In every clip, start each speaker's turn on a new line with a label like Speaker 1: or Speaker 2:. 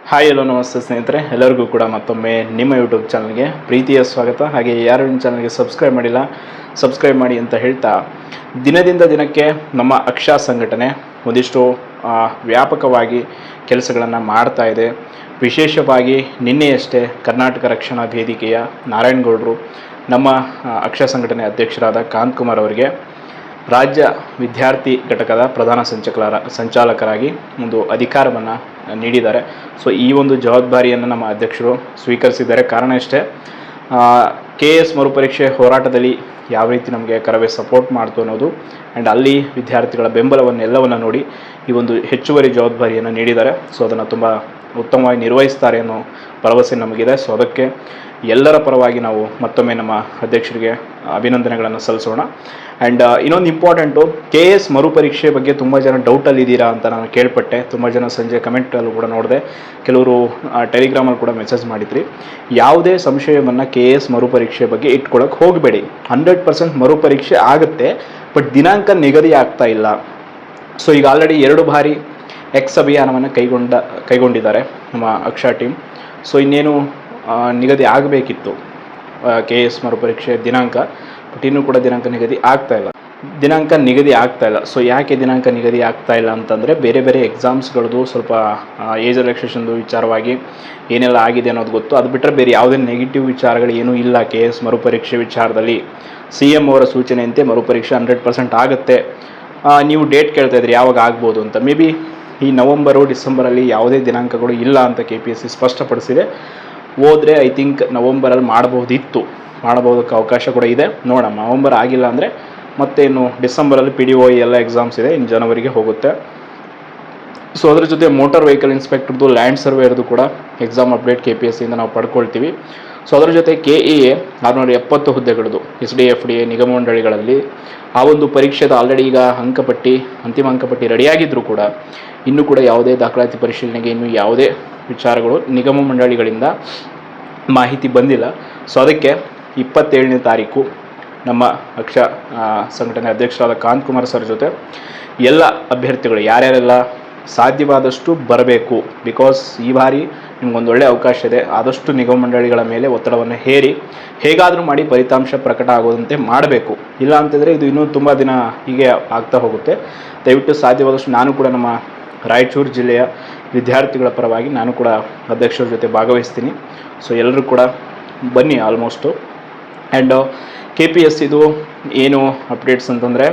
Speaker 1: Hi hello ನಮಸ್ತೆ ಸ್ನೇಹಿತರೆ, ಎಲ್ಲರಿಗೂ ಕೂಡ ಮತ್ತೊಮ್ಮೆ ನಿಮ್ಮ ಯೂಟ್ಯೂಬ್ ಚಾನಲ್ಗೆ ಪ್ರೀತಿಯ ಸ್ವಾಗತ. ಹಾಗೆ ಯಾರು ನಿಮ್ಮ ಚಾನಲ್ಗೆ ಸಬ್ಸ್ಕ್ರೈಬ್ ಮಾಡಿಲ್ಲ ಸಬ್ಸ್ಕ್ರೈಬ್ ಮಾಡಿ ಅಂತ ಹೇಳ್ತಾ, ದಿನದಿಂದ ದಿನಕ್ಕೆ ನಮ್ಮ ಅಕ್ಷಾ ಸಂಘಟನೆ ಒಂದಿಷ್ಟು ವ್ಯಾಪಕವಾಗಿ ಕೆಲಸಗಳನ್ನು ಮಾಡ್ತಾ ಇದೆ. ವಿಶೇಷವಾಗಿ ನಿನ್ನೆಯಷ್ಟೇ ಕರ್ನಾಟಕ ರಕ್ಷಣಾ ವೇದಿಕೆಯ ನಾರಾಯಣಗೌಡರು ನಮ್ಮ ಅಕ್ಷಾ ಸಂಘಟನೆ ಅಧ್ಯಕ್ಷರಾದ ಕಾಂತಕುಮಾರ್ ಅವರಿಗೆ ರಾಜ್ಯ ವಿದ್ಯಾರ್ಥಿ ಘಟಕದ ಪ್ರಧಾನ ಸಂಚಾಲಕರಾಗಿ ಒಂದು ಅಧಿಕಾರವನ್ನು ನೀಡಿದ್ದಾರೆ. ಸೊ ಈ ಒಂದು ಜವಾಬ್ದಾರಿಯನ್ನು ನಮ್ಮ ಅಧ್ಯಕ್ಷರು ಸ್ವೀಕರಿಸಿದ್ದಾರೆ. ಕಾರಣ ಇಷ್ಟೇ, KS ಮರುಪರೀಕ್ಷೆ ಹೋರಾಟದಲ್ಲಿ ಯಾವ ರೀತಿ ನಮಗೆ ಕರವೇ ಸಪೋರ್ಟ್ ಮಾಡ್ತು ಅನ್ನೋದು, ಆ್ಯಂಡ್ ಅಲ್ಲಿ ವಿದ್ಯಾರ್ಥಿಗಳ ಬೆಂಬಲವನ್ನೆಲ್ಲವನ್ನು ನೋಡಿ ಈ ಒಂದು ಹೆಚ್ಚುವರಿ ಜವಾಬ್ದಾರಿಯನ್ನು ನೀಡಿದ್ದಾರೆ. ಸೊ ಅದನ್ನು ತುಂಬ ಉತ್ತಮವಾಗಿ ನಿರ್ವಹಿಸ್ತಾರೆ ಅನ್ನೋ ಭರವಸೆ ನಮಗಿದೆ. ಸೊ ಅದಕ್ಕೆ ಎಲ್ಲರ ಪರವಾಗಿ ನಾವು ಮತ್ತೊಮ್ಮೆ ನಮ್ಮ ಅಧ್ಯಕ್ಷರಿಗೆ ಅಭಿನಂದನೆಗಳನ್ನು ಸಲ್ಲಿಸೋಣ. ಆ್ಯಂಡ್ ಇನ್ನೊಂದು ಇಂಪಾರ್ಟೆಂಟು, KS ಮರುಪರೀಕ್ಷೆ ಬಗ್ಗೆ ತುಂಬ ಜನ ಡೌಟಲ್ಲಿದ್ದೀರಾ ಅಂತ ನಾನು ಕೇಳ್ಪಟ್ಟೆ. ತುಂಬ ಜನ ಸಂಜೆ ಕಮೆಂಟಲ್ಲೂ ಕೂಡ ನೋಡಿದೆ, ಕೆಲವರು ಟೆಲಿಗ್ರಾಮಲ್ಲಿ ಕೂಡ ಮೆಸೇಜ್ ಮಾಡಿದ್ರಿ. ಯಾವುದೇ ಸಂಶಯವನ್ನು KS ಮರುಪರೀಕ್ಷೆ ಬಗ್ಗೆ ಇಟ್ಕೊಳ್ಳೋಕೆ ಹೋಗಬೇಡಿ. 100% ಮರುಪರೀಕ್ಷೆ ಆಗುತ್ತೆ, ಬಟ್ ದಿನಾಂಕ ನಿಗದಿ ಆಗ್ತಾ ಇಲ್ಲ. ಸೊ ಈಗ ಆಲ್ರೆಡಿ 2 ಬಾರಿ ಅಭಿಯಾನವನ್ನು ಕೈಗೊಂಡಿದ್ದಾರೆ ನಮ್ಮ ಅಕ್ಷಾ ಟೀಮ್. ಸೊ ಇನ್ನೇನು ನಿಗದಿ ಆಗಬೇಕಿತ್ತು KS ಮರುಪರೀಕ್ಷೆ ದಿನಾಂಕ, ಬಟ್ ಇನ್ನೂ ಕೂಡ ದಿನಾಂಕ ನಿಗದಿ ಆಗ್ತಾ ಇಲ್ಲ. ಸೊ ಯಾಕೆ ದಿನಾಂಕ ನಿಗದಿ ಆಗ್ತಾ ಇಲ್ಲ ಅಂತಂದರೆ, ಬೇರೆ ಬೇರೆ ಎಕ್ಸಾಮ್ಸ್ಗಳದ್ದು ಸ್ವಲ್ಪ ಏಜ್ ರಿಲ್ಯಾಕ್ಸೇಷನ್ದು ವಿಚಾರವಾಗಿ ಏನೆಲ್ಲ ಆಗಿದೆ ಅನ್ನೋದು ಗೊತ್ತು. ಅದು ಬಿಟ್ಟರೆ ಬೇರೆ ಯಾವುದೇ ನೆಗೆಟಿವ್ ವಿಚಾರಗಳು ಏನೂ ಇಲ್ಲ KS ಮರುಪರೀಕ್ಷೆ ವಿಚಾರದಲ್ಲಿ. CM ಅವರ ಸೂಚನೆಯಂತೆ ಮರುಪರೀಕ್ಷೆ 100% ಆಗುತ್ತೆ. ನೀವು ಡೇಟ್ ಕೇಳ್ತಾ ಇದ್ರಿ ಯಾವಾಗ ಆಗ್ಬೋದು ಅಂತ. ಮೇ ಬಿ ಈ ನವಂಬರು ಡಿಸೆಂಬರಲ್ಲಿ ಯಾವುದೇ ದಿನಾಂಕಗಳು ಇಲ್ಲ ಅಂತ KPSC ಸ್ಪಷ್ಟಪಡಿಸಿದೆ. ಹೋದರೆ ಐ ಥಿಂಕ್ ನವಂಬರಲ್ಲಿ ಮಾಡೋದಕ್ಕೆ ಅವಕಾಶ ಕೂಡ ಇದೆ. ನೋಡೋಣ, ನವಂಬರ್ ಆಗಿಲ್ಲ ಅಂದರೆ ಮತ್ತೆ ಇನ್ನು ಡಿಸೆಂಬರಲ್ಲಿ PDO ಎಲ್ಲ ಎಕ್ಸಾಮ್ಸ್ ಇದೆ, ಇನ್ನು ಜನವರಿಗೆ ಹೋಗುತ್ತೆ. ಸೊ ಅದ್ರ ಜೊತೆ ಮೋಟಾರ್ ವೆಹಿಕಲ್ ಇನ್ಸ್ಪೆಕ್ಟರ್ದು, ಲ್ಯಾಂಡ್ ಸರ್ವೇರ್ದು ಕೂಡ ಎಕ್ಸಾಮ್ ಅಪ್ಡೇಟ್ KPSCಯಿಂದ ನಾವು ಪಡ್ಕೊಳ್ತೀವಿ. ಸೊ ಅದರ ಜೊತೆ KEA 670 ಹುದ್ದೆಗಳದ್ದು SDFDA ನಿಗಮ ಮಂಡಳಿಗಳಲ್ಲಿ ಆ ಒಂದು ಪರೀಕ್ಷೆದ ಆಲ್ರೆಡಿ ಈಗ ಅಂತಿಮ ಅಂಕಪಟ್ಟಿ ರೆಡಿಯಾಗಿದ್ದರೂ ಕೂಡ ಇನ್ನೂ ಕೂಡ ಯಾವುದೇ ದಾಖಲಾತಿ ಪರಿಶೀಲನೆಗೆ ಇನ್ನೂ ಯಾವುದೇ ವಿಚಾರಗಳು ನಿಗಮ ಮಂಡಳಿಗಳಿಂದ ಮಾಹಿತಿ ಬಂದಿಲ್ಲ. ಸೊ ಅದಕ್ಕೆ 27ನೇ ತಾರೀಕು ನಮ್ಮ ಅಕ್ಷಾ ಸಂಘಟನೆ ಅಧ್ಯಕ್ಷರಾದ ಕಾಂತಕುಮಾರ್ ಸರ್ ಜೊತೆ ಎಲ್ಲ ಅಭ್ಯರ್ಥಿಗಳು ಯಾರ್ಯಾರೆಲ್ಲ ಸಾಧ್ಯವಾದಷ್ಟು ಬರಬೇಕು. ಬಿಕಾಸ್ ಈ ಬಾರಿ ನಿಮ್ಗೊಂದು ಒಳ್ಳೆಯ ಅವಕಾಶ ಇದೆ. ಆದಷ್ಟು ನಿಗಮ ಮಂಡಳಿಗಳ ಮೇಲೆ ಒತ್ತಡವನ್ನು ಹೇರಿ ಹೇಗಾದರೂ ಮಾಡಿ ಫಲಿತಾಂಶ ಪ್ರಕಟ ಆಗೋದಂತೆ ಮಾಡಬೇಕು. ಇಲ್ಲ ಅಂತಂದರೆ ಇದು ಇನ್ನೂ ತುಂಬ ದಿನ ಹೀಗೆ ಆಗ್ತಾ ಹೋಗುತ್ತೆ. ದಯವಿಟ್ಟು ಸಾಧ್ಯವಾದಷ್ಟು ನಾನು ಕೂಡ ನಮ್ಮ ರಾಯಚೂರು ಜಿಲ್ಲೆಯ ವಿದ್ಯಾರ್ಥಿಗಳ ಪರವಾಗಿ ನಾನು ಕೂಡ ಅಧ್ಯಕ್ಷರ ಜೊತೆ ಭಾಗವಹಿಸ್ತೀನಿ. ಸೊ ಎಲ್ಲರೂ ಕೂಡ ಬನ್ನಿ ಆಲ್ಮೋಸ್ಟು. ಆ್ಯಂಡ್ KPSCದು ಏನು ಅಪ್ಡೇಟ್ಸ್ ಅಂತಂದರೆ,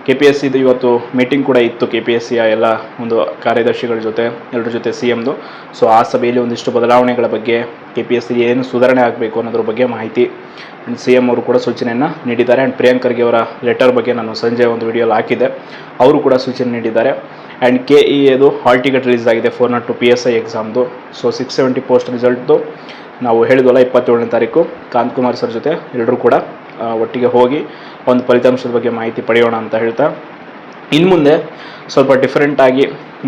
Speaker 1: KPSCದು ಇವತ್ತು ಮೀಟಿಂಗ್ ಕೂಡ ಇತ್ತು. KPSCಯ ಎಲ್ಲ ಒಂದು ಕಾರ್ಯದರ್ಶಿಗಳ ಜೊತೆ ಎಲ್ಲರ ಜೊತೆ CMದು. ಸೊ ಆ ಸಭೆಯಲ್ಲಿ ಒಂದಿಷ್ಟು ಬದಲಾವಣೆಗಳ ಬಗ್ಗೆ, KPSC ಏನು ಸುಧಾರಣೆ ಆಗಬೇಕು ಅನ್ನೋದ್ರ ಬಗ್ಗೆ ಮಾಹಿತಿ ಆ್ಯಂಡ್ CM ಅವರು ಕೂಡ ಸೂಚನೆಯನ್ನು ನೀಡಿದ್ದಾರೆ. ಆ್ಯಂಡ್ ಪ್ರಿಯಾಂಕ್ ಖರ್ಗೆ ಅವರ ಲೆಟರ್ ಬಗ್ಗೆ ನಾನು ಸಂಜೆ ಒಂದು ವಿಡಿಯೋಲಿ ಹಾಕಿದ್ದೆ, ಅವರು ಕೂಡ ಸೂಚನೆ ನೀಡಿದ್ದಾರೆ. ಆ್ಯಂಡ್ KEAದು ಹಾಲ್ ಟಿಕೆಟ್ ರಿಲೀಸ್ ಆಗಿದೆ 402 PSI ಎಕ್ಸಾಮ್ದು. ಸೊ 670 ಪೋಸ್ಟ್ ರಿಸಲ್ಟ್ದು ನಾವು ಹೇಳಿದ್ವಲ್ಲ 27ನೇ ತಾರೀಕು ಕಾಂತಕುಮಾರ್ ಸರ್ ಜೊತೆ ಎಲ್ಲರೂ ಕೂಡ ಒಟ್ಟಿಗೆ ಹೋಗಿ ಒಂದು ಫಲಿತಾಂಶದ ಬಗ್ಗೆ ಮಾಹಿತಿ ಪಡೆಯೋಣ ಅಂತ ಹೇಳ್ತಾ, ಇನ್ನು ಮುಂದೆ ಸ್ವಲ್ಪ ಡಿಫ್ರೆಂಟಾಗಿ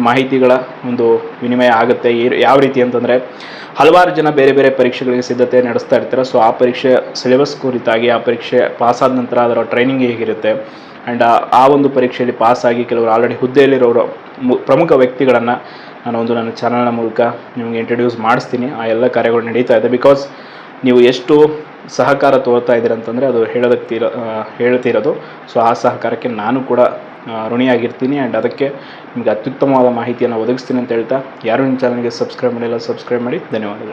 Speaker 1: ಮಾಹಿತಿಗಳ ಒಂದು ವಿನಿಮಯ ಆಗುತ್ತೆ. ಯಾವ ರೀತಿ ಅಂತಂದರೆ, ಹಲವಾರು ಜನ ಬೇರೆ ಬೇರೆ ಪರೀಕ್ಷೆಗಳಿಗೆ ಸಿದ್ಧತೆ ನಡೆಸ್ತಾ ಇರ್ತಾರೆ. ಸೊ ಆ ಪರೀಕ್ಷೆ ಸಿಲೆಬಸ್ ಕುರಿತಾಗಿ, ಆ ಪರೀಕ್ಷೆ ಪಾಸಾದ ನಂತರ ಅದರ ಟ್ರೈನಿಂಗ್ ಹೇಗಿರುತ್ತೆ, ಆ್ಯಂಡ್ ಆ ಒಂದು ಪರೀಕ್ಷೆಯಲ್ಲಿ ಪಾಸಾಗಿ ಕೆಲವರು ಆಲ್ರೆಡಿ ಹುದ್ದೆಯಲ್ಲಿರೋರು ಪ್ರಮುಖ ವ್ಯಕ್ತಿಗಳನ್ನು ನಾನು ನನ್ನ ಚಾನಲ್ನ ಮೂಲಕ ನಿಮಗೆ ಇಂಟ್ರಡ್ಯೂಸ್ ಮಾಡಿಸ್ತೀನಿ. ಆ ಎಲ್ಲ ಕಾರ್ಯಗಳು ನಡೀತಾ ಇದೆ. ಬಿಕಾಸ್ ನೀವು ಎಷ್ಟು ಸಹಕಾರ ತೋರ್ತಾ ಇದ್ದೀರ ಅಂತಂದರೆ ಅದು ಹೇಳ್ತಿರೋದು. ಸೊ ಆ ಸಹಕಾರಕ್ಕೆ ನಾನು ಕೂಡ ಋಣಿಯಾಗಿರ್ತೀನಿ. ಆ್ಯಂಡ್ ಅದಕ್ಕೆ ನಿಮಗೆ ಅತ್ಯುತ್ತಮವಾದ ಮಾಹಿತಿಯನ್ನು ಒದಗಿಸ್ತೀನಿ ಅಂತ ಹೇಳ್ತಾ, ಯಾರು ನಿಮ್ಮ ಚಾನಲ್ಗೆ ಸಬ್ಸ್ಕ್ರೈಬ್ ಮಾಡಿಲ್ಲ ಸಬ್ಸ್ಕ್ರೈಬ್ ಮಾಡಿ. ಧನ್ಯವಾದಗಳು.